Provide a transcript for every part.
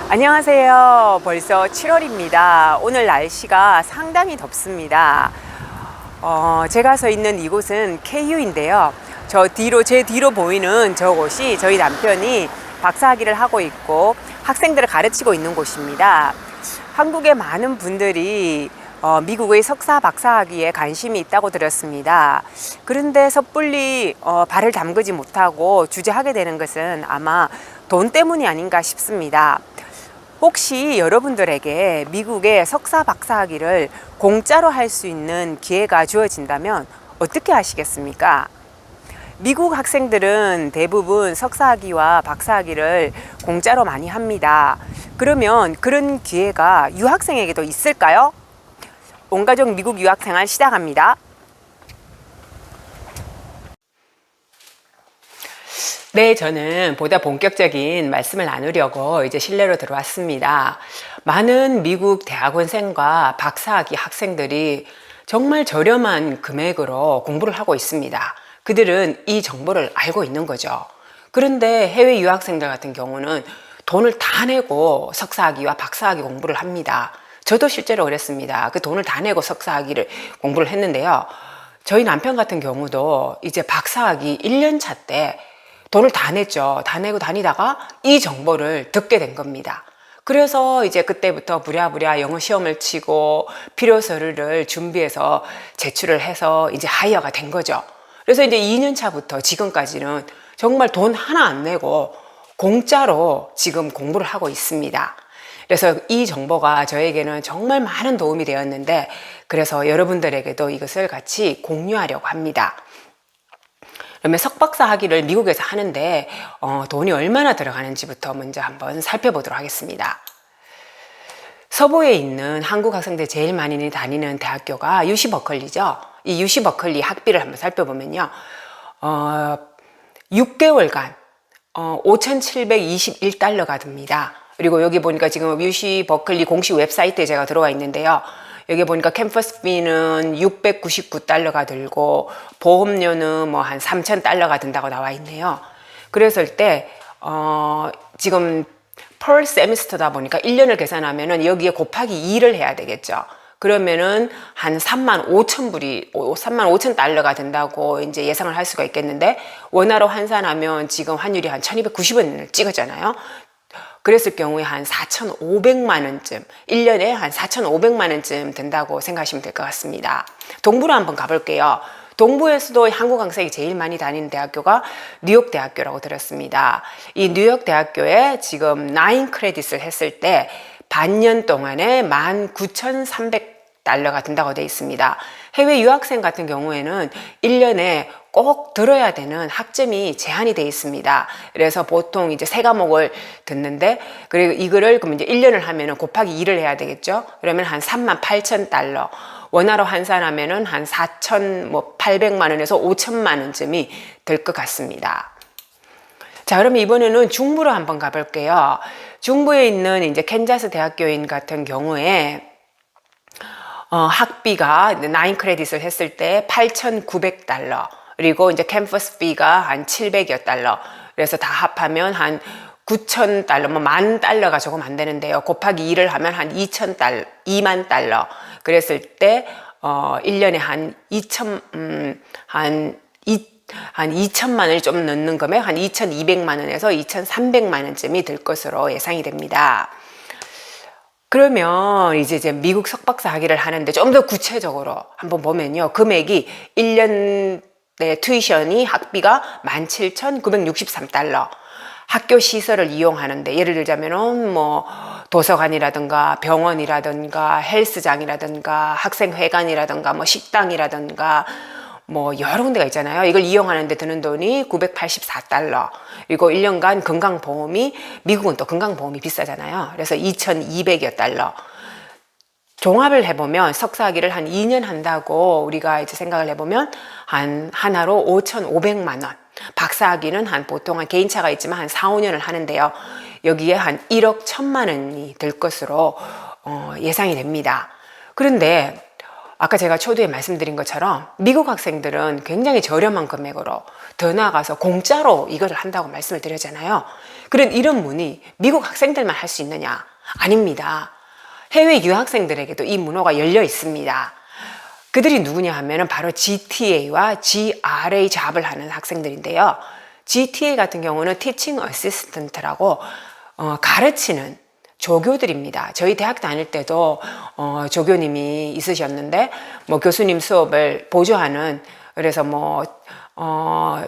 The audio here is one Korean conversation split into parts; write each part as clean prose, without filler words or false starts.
안녕하세요. 벌써 7월입니다. 오늘 날씨가 상당히 덥습니다. 제가 서 있는 이곳은 KU인데요. 제 뒤로 보이는 저곳이 저희 남편이 박사학위를 하고 있고 학생들을 가르치고 있는 곳입니다. 한국의 많은 분들이 미국의 석사 박사학위에 관심이 있다고 들었습니다. 그런데 섣불리 발을 담그지 못하고 주저하게 되는 것은 아마 돈 때문이 아닌가 싶습니다. 혹시 여러분들에게 미국의 석사 박사학위를 공짜로 할 수 있는 기회가 주어진다면 어떻게 하시겠습니까? 미국 학생들은 대부분 석사학위와 박사학위를 공짜로 많이 합니다. 그러면 그런 기회가 유학생에게도 있을까요? 온가족 미국 유학생활 시작합니다. 네, 저는 보다 본격적인 말씀을 나누려고 이제 실내로 들어왔습니다. 많은 미국 대학원생과 박사학위 학생들이 정말 저렴한 금액으로 공부를 하고 있습니다. 그들은 이 정보를 알고 있는 거죠. 그런데 해외 유학생들 같은 경우는 돈을 다 내고 석사학위와 박사학위 공부를 합니다. 저도 실제로 그랬습니다. 그 돈을 다 내고 석사학위를 공부를 했는데요. 저희 남편 같은 경우도 이제 박사학위 1년 차 때 돈을 다 냈죠. 다 내고 다니다가 이 정보를 듣게 된 겁니다. 그래서 이제 그때부터 부랴부랴 영어 시험을 치고 필요 서류를 준비해서 제출을 해서 이제 하이어가 된 거죠. 그래서 이제 2년 차부터 지금까지는 정말 돈 하나 안 내고 공짜로 지금 공부를 하고 있습니다. 그래서 이 정보가 저에게는 정말 많은 도움이 되었는데, 그래서 여러분들에게도 이것을 같이 공유하려고 합니다. 그러면 석박사 학위를 미국에서 하는데 돈이 얼마나 들어가는지부터 먼저 한번 살펴보도록 하겠습니다. 서부에 있는 한국 학생들 제일 많이 다니는 대학교가 UC 버클리죠. 이 UC 버클리 학비를 한번 살펴보면요. 6개월간 5,721달러가 듭니다. 그리고 여기 보니까 지금 UC 버클리 공식 웹사이트에 제가 들어와 있는데요. 여기 보니까 캠퍼스비는 699달러가 들고 보험료는 뭐 한 3,000달러가 든다고 나와 있네요. 그랬을 때 지금 per 세미스터다 보니까 1년을 계산하면은 여기에 곱하기 2를 해야 되겠죠. 그러면은 한 35,000달러가 된다고 이제 예상을 할 수가 있겠는데, 원화로 환산하면 지금 환율이 한 1,290원을 찍었잖아요. 그랬을 경우에 한 4,500만 원쯤, 1년에 한 4,500만 원쯤 된다고 생각하시면 될 것 같습니다. 동부로 한번 가볼게요. 동부에서도 한국 학생이 제일 많이 다니는 대학교가 뉴욕 대학교라고 들었습니다. 이 뉴욕 대학교에 지금 9 크레딧을 했을 때 반년 동안에 19,300달러가 든다고 되어 있습니다. 해외 유학생 같은 경우에는 1년에 꼭 들어야 되는 학점이 제한이 되어 있습니다. 그래서 보통 이제 3과목을 듣는데, 그리고 이거를 그럼 이제 1년을 하면은 곱하기 2를 해야 되겠죠? 그러면 한 38,000달러. 원화로 환산하면은 한 4,800만 원에서 5천만 원쯤이 될 것 같습니다. 자, 그럼 이번에는 중부로 한번 가볼게요. 중부에 있는 이제 캔자스 대학교인 같은 경우에 학비가 9 크레딧을 했을 때 8,900달러, 그리고 이제 캠퍼스 비가 한 700여 달러, 그래서 다 합하면 한 9,000달러, 뭐 10,000달러가 조금 안 되는데요. 곱하기 2를 하면 한 2,000달러, 2만 달러. 그랬을 때 1년에 한 2천만 원을 좀 넣는 금액, 한 2,200만 원에서 2,300만 원쯤이 될 것으로 예상이 됩니다. 그러면 이제 미국 석박사 학위를 하는데 좀 더 구체적으로 한번 보면요. 금액이 1년 내 튜이션이 학비가 17,963달러. 학교 시설을 이용하는데, 예를 들자면은 뭐 도서관이라든가 병원이라든가 헬스장이라든가 학생회관이라든가 뭐 식당이라든가 뭐 여러 군데가 있잖아요. 이걸 이용하는데 드는 돈이 984달러. 그리고 1년간 건강보험이, 미국은 또 건강보험이 비싸잖아요. 그래서 2,200여 달러. 종합을 해보면 석사학위를 한 2년 한다고 우리가 이제 생각을 해보면 하나로 5,500만 원. 박사학위는 보통 개인차가 있지만 한 4, 5년을 하는데요. 여기에 한 1억 1천만 원이 될 것으로 예상이 됩니다. 그런데 아까 제가 초두에 말씀드린 것처럼 미국 학생들은 굉장히 저렴한 금액으로 더 나아가서 공짜로 이거를 한다고 말씀을 드렸잖아요. 그런 이런 문의 미국 학생들만 할 수 있느냐? 아닙니다. 해외 유학생들에게도 이 문호가 열려 있습니다. 그들이 누구냐 하면은 바로 GTA와 GRA 잡을 하는 학생들인데요. GTA 같은 경우는 Teaching Assistant라고 가르치는 조교들입니다. 저희 대학 다닐 때도 조교님이 있으셨는데 뭐 교수님 수업을 보조하는, 그래서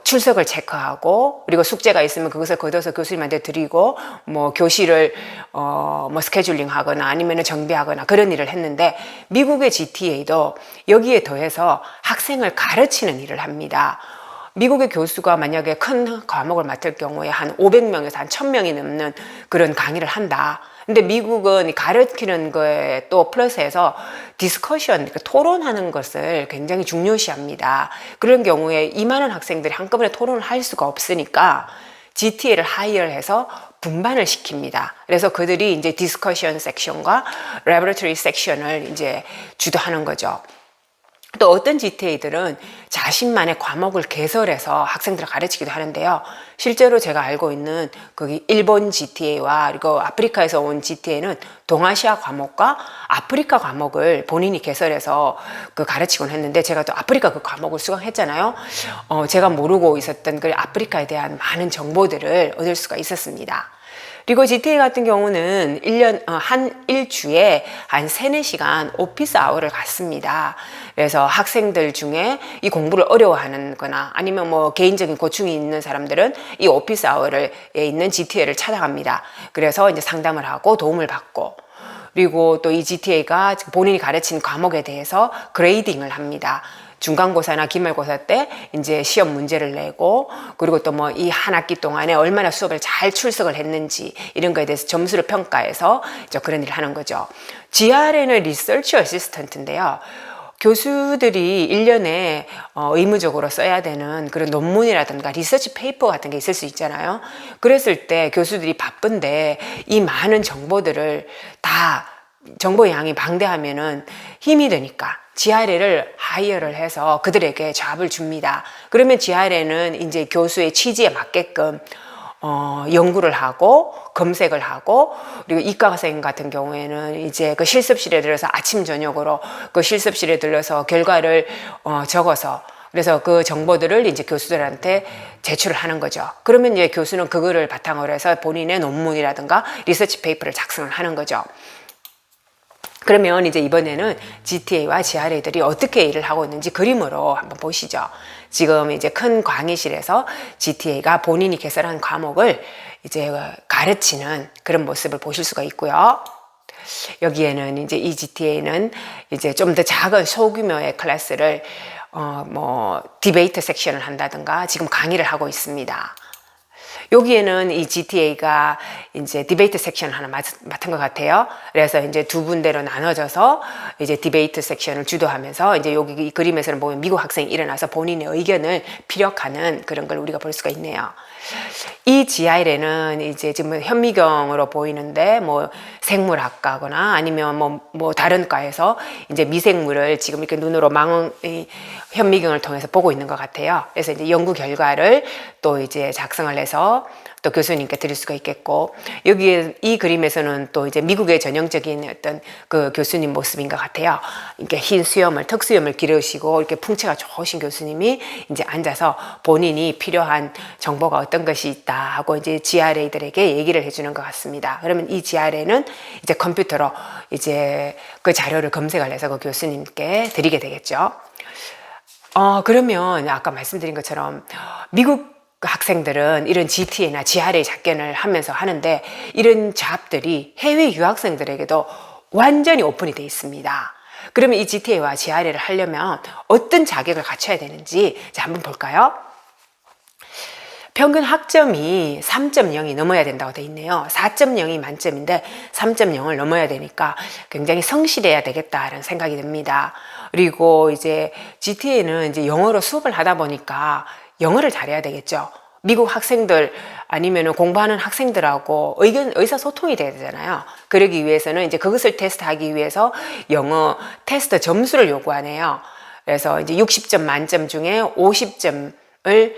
출석을 체크하고, 그리고 숙제가 있으면 그것을 걷어서 교수님한테 드리고, 뭐 교실을 스케줄링 하거나 아니면 정비하거나 그런 일을 했는데, 미국의 GTA도 여기에 더해서 학생을 가르치는 일을 합니다. 미국의 교수가 만약에 큰 과목을 맡을 경우에 한 500명에서 한 1000명이 넘는 그런 강의를 한다. 근데 미국은 가르치는 거에 또 플러스해서 디스커션, 그러니까 토론하는 것을 굉장히 중요시합니다. 그런 경우에 이 많은 학생들이 한꺼번에 토론을 할 수가 없으니까 GTA를 하이어해서 분반을 시킵니다. 그래서 그들이 이제 디스커션 섹션과 레버러터리 섹션을 이제 주도하는 거죠. 또 어떤 GTA들은 자신만의 과목을 개설해서 학생들을 가르치기도 하는데요. 실제로 제가 알고 있는 거기 일본 GTA와 그리고 아프리카에서 온 GTA는 동아시아 과목과 아프리카 과목을 본인이 개설해서 가르치곤 했는데, 제가 또 아프리카 그 과목을 수강했잖아요. 제가 모르고 있었던 그 아프리카에 대한 많은 정보들을 얻을 수가 있었습니다. 그리고 GTA 같은 경우는 일주에 한 3, 4시간 오피스 아워를 갖습니다. 그래서 학생들 중에 이 공부를 어려워하는 거나 아니면 뭐 개인적인 고충이 있는 사람들은 이 오피스 아워에 있는 GTA를 찾아갑니다. 그래서 이제 상담을 하고 도움을 받고, 그리고 또 이 GTA가 본인이 가르친 과목에 대해서 그레이딩을 합니다. 중간고사나 기말고사 때 이제 시험 문제를 내고, 그리고 또 뭐 이 한 학기 동안에 얼마나 수업을 잘 출석을 했는지 이런 거에 대해서 점수를 평가해서 그런 일을 하는 거죠. GR에는 리서치 어시스턴트인데요. 교수들이 1년에 의무적으로 써야 되는 그런 논문이라든가 리서치 페이퍼 같은 게 있을 수 있잖아요. 그랬을 때 교수들이 바쁜데 이 많은 정보들을 다, 정보 양이 방대하면은 힘이 드니까 GRA를 하이어를 해서 그들에게 잡을 줍니다. 그러면 GRA는 이제 교수의 취지에 맞게끔 연구를 하고 검색을 하고, 그리고 이과생 같은 경우에는 이제 그 실습실에 들어서 아침 저녁으로 그 실습실에 들러서 결과를 적어서, 그래서 그 정보들을 이제 교수들한테 제출을 하는 거죠. 그러면 이제 교수는 그거를 바탕으로 해서 본인의 논문이라든가 리서치 페이퍼를 작성을 하는 거죠. 그러면 이제 이번에는 GTA와 GRA들이 어떻게 일을 하고 있는지 그림으로 한번 보시죠. 지금 이제 큰 강의실에서 GTA가 본인이 개설한 과목을 이제 가르치는 그런 모습을 보실 수가 있고요. 여기에는 이제 이 GTA는 이제 좀 더 작은 소규모의 클래스를 디베이트 섹션을 한다든가 지금 강의를 하고 있습니다. 여기에는 이 GTA가 이제 디베이트 섹션 하나 맡은 것 같아요. 그래서 이제 두 군데로 나눠져서 이제 디베이트 섹션을 주도하면서, 이제 여기 이 그림에서는 보면 미국 학생이 일어나서 본인의 의견을 피력하는 그런 걸 우리가 볼 수가 있네요. 이 GR에는 이제 지금 현미경으로 보이는데 뭐 생물학과거나 아니면 뭐 다른 과에서 이제 미생물을 지금 이렇게 눈으로 현미경을 통해서 보고 있는 것 같아요. 그래서 이제 연구 결과를 또 이제 작성을 해서 또 교수님께 드릴 수가 있겠고, 여기에 이 그림에서는 또 이제 미국의 전형적인 어떤 그 교수님 모습인 것 같아요. 이렇게 흰 수염을, 턱수염을 기르시고 이렇게 풍채가 좋으신 교수님이 이제 앉아서 본인이 필요한 정보가 어떤 것이 있다 하고 이제 GRA들에게 얘기를 해주는 것 같습니다. 그러면 이 GRA는 이제 컴퓨터로 이제 그 자료를 검색을 해서 그 교수님께 드리게 되겠죠. 그러면 아까 말씀드린 것처럼 미국 학생들은 이런 GTA나 GRA 작견을 하면서 하는데, 이런 잡들이 해외 유학생들에게도 완전히 오픈이 되어 있습니다. 그러면 이 GTA와 GRA를 하려면 어떤 자격을 갖춰야 되는지 한번 볼까요? 평균 학점이 3.0이 넘어야 된다고 되어 있네요. 4.0이 만점인데 3.0을 넘어야 되니까 굉장히 성실해야 되겠다는 생각이 듭니다. 그리고 이제 GTA는 이제 영어로 수업을 하다 보니까 영어를 잘해야 되겠죠. 미국 학생들 아니면 공부하는 학생들하고 의사소통이 돼야 되잖아요. 그러기 위해서는 이제 그것을 테스트하기 위해서 영어 테스트 점수를 요구하네요. 그래서 이제 60점 만점 중에 50점을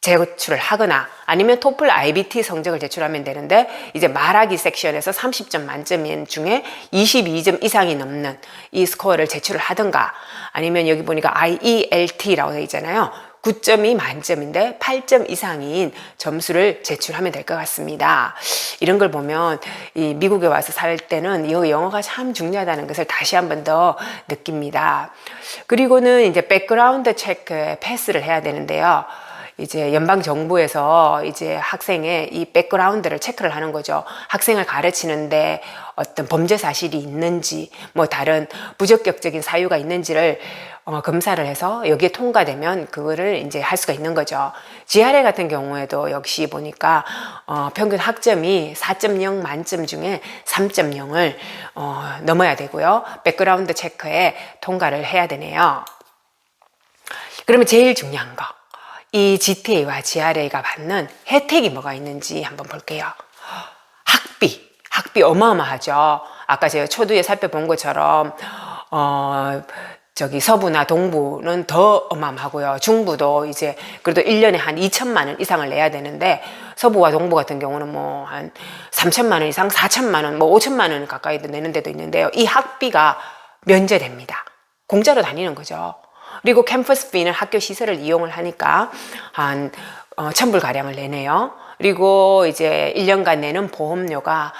제출을 하거나 아니면 토플 IBT 성적을 제출하면 되는데, 이제 말하기 섹션에서 30점 만점 중에 22점 이상이 넘는 이 스코어를 제출을 하든가, 아니면 여기 보니까 IELT라고 되어 있잖아요. 9점이 만점인데 8점 이상인 점수를 제출하면 될 것 같습니다. 이런 걸 보면 이 미국에 와서 살 때는 이 영어가 참 중요하다는 것을 다시 한 번 더 느낍니다. 그리고는 이제 백그라운드 체크에 패스를 해야 되는데요. 이제 연방 정부에서 이제 학생의 이 백그라운드를 체크를 하는 거죠. 학생을 가르치는데 어떤 범죄 사실이 있는지, 뭐 다른 부적격적인 사유가 있는지를 검사를 해서 여기에 통과되면 그거를 이제 할 수가 있는 거죠. GRE 같은 경우에도 역시 보니까 평균 학점이 4.0 만점 중에 3.0을 넘어야 되고요. 백그라운드 체크에 통과를 해야 되네요. 그러면 제일 중요한 거, 이 GTA와 GRA가 받는 혜택이 뭐가 있는지 한번 볼게요. 학비 어마어마하죠. 아까 제가 초두에 살펴본 것처럼 저기 서부나 동부는 더 어마어마하고요. 중부도 이제 그래도 1년에 한 2천만 원 이상을 내야 되는데, 서부와 동부 같은 경우는 뭐 한 3천만 원 이상, 4천만 원, 뭐 5천만 원 가까이도 내는 데도 있는데요. 이 학비가 면제됩니다. 공짜로 다니는 거죠. 그리고 캠퍼스 비는 학교 시설을 이용을 하니까 한 1,000불 가량을 내네요. 그리고 이제 1년간 내는 보험료가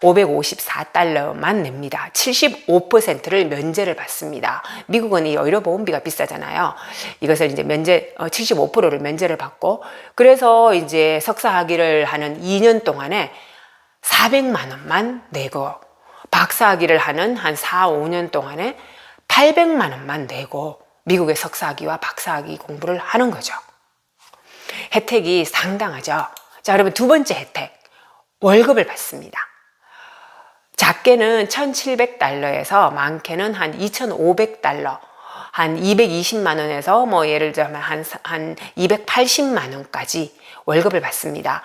$554만 냅니다. 75%를 면제를 받습니다. 미국은 이 의료보험비가 비싸잖아요. 이것을 이제 75%를 면제를 받고, 그래서 이제 석사학위를 하는 2년 동안에 400만 원만 내고, 박사학위를 하는 한 4, 5년 동안에 800만 원만 내고 미국의 석사학위와 박사학위 공부를 하는 거죠. 혜택이 상당하죠. 자, 그러면 두 번째 혜택, 월급을 받습니다. 작게는 $1,700에서 많게는 한 $2,500, 한 220만 원에서 뭐 예를 들면 한 280만 원까지 월급을 받습니다.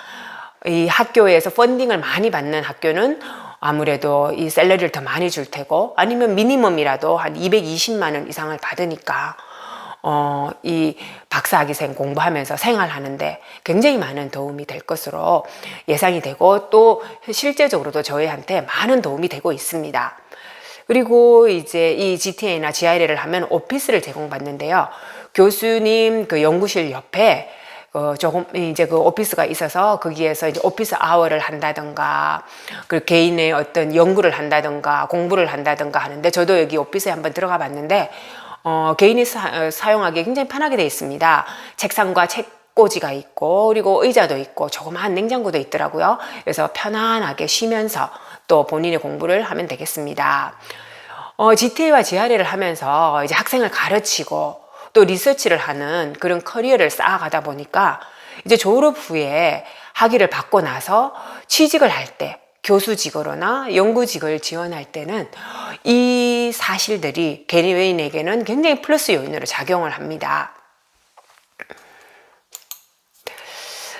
이 학교에서 펀딩을 많이 받는 학교는 아무래도 이 샐러리를 더 많이 줄 테고, 아니면 미니멈이라도 한 220만 원 이상을 받으니까 이 박사학위생 공부하면서 생활하는데 굉장히 많은 도움이 될 것으로 예상이 되고, 또 실제적으로도 저희한테 많은 도움이 되고 있습니다. 그리고 이제 이 GTA나 GRE를 하면 오피스를 제공받는데요. 교수님 그 연구실 옆에 조금 이제 그 오피스가 있어서 거기에서 이제 오피스 아워를 한다든가, 그 개인의 어떤 연구를 한다든가 공부를 한다든가 하는데, 저도 여기 오피스에 한번 들어가 봤는데 개인이 사용하기에 굉장히 편하게 되어 있습니다. 책상과 책꽂이가 있고, 그리고 의자도 있고, 조그마한 냉장고도 있더라고요. 그래서 편안하게 쉬면서 또 본인의 공부를 하면 되겠습니다. GTA와 GRE를 하면서 이제 학생을 가르치고 또 리서치를 하는 그런 커리어를 쌓아가다 보니까, 이제 졸업 후에 학위를 받고 나서 취직을 할 때, 교수직으로나 연구직을 지원할 때는 이 사실들이 개개인에게는 굉장히 플러스 요인으로 작용을 합니다.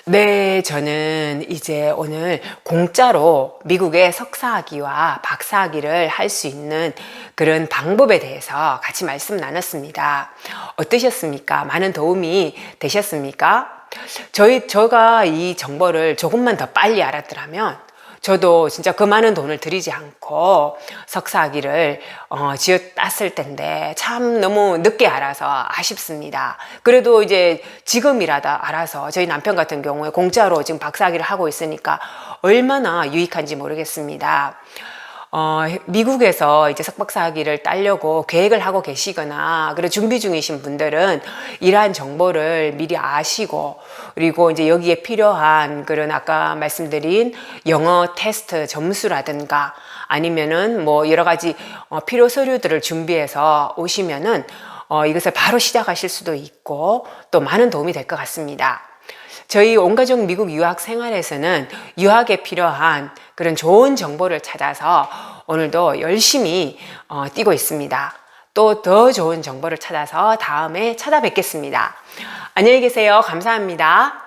네, 저는 이제 오늘 공짜로 미국의 석사학위와 박사학위를 할 수 있는 그런 방법에 대해서 같이 말씀 나눴습니다. 어떠셨습니까? 많은 도움이 되셨습니까? 제가 이 정보를 조금만 더 빨리 알았더라면 저도 진짜 그 많은 돈을 들이지 않고 석사학위를 땄을 텐데, 참 너무 늦게 알아서 아쉽습니다. 그래도 이제 지금이라도 알아서, 저희 남편 같은 경우에 공짜로 지금 박사학위를 하고 있으니까 얼마나 유익한지 모르겠습니다. 미국에서 이제 석박사학위를 따려고 계획을 하고 계시거나 그리고 준비 중이신 분들은 이러한 정보를 미리 아시고, 그리고 이제 여기에 필요한 그런 아까 말씀드린 영어 테스트 점수라든가 아니면은 뭐 여러 가지 필요 서류들을 준비해서 오시면은 이것을 바로 시작하실 수도 있고 또 많은 도움이 될 것 같습니다. 저희 온가족 미국 유학 생활에서는 유학에 필요한 그런 좋은 정보를 찾아서 오늘도 열심히 뛰고 있습니다. 또 더 좋은 정보를 찾아서 다음에 찾아뵙겠습니다. 안녕히 계세요. 감사합니다.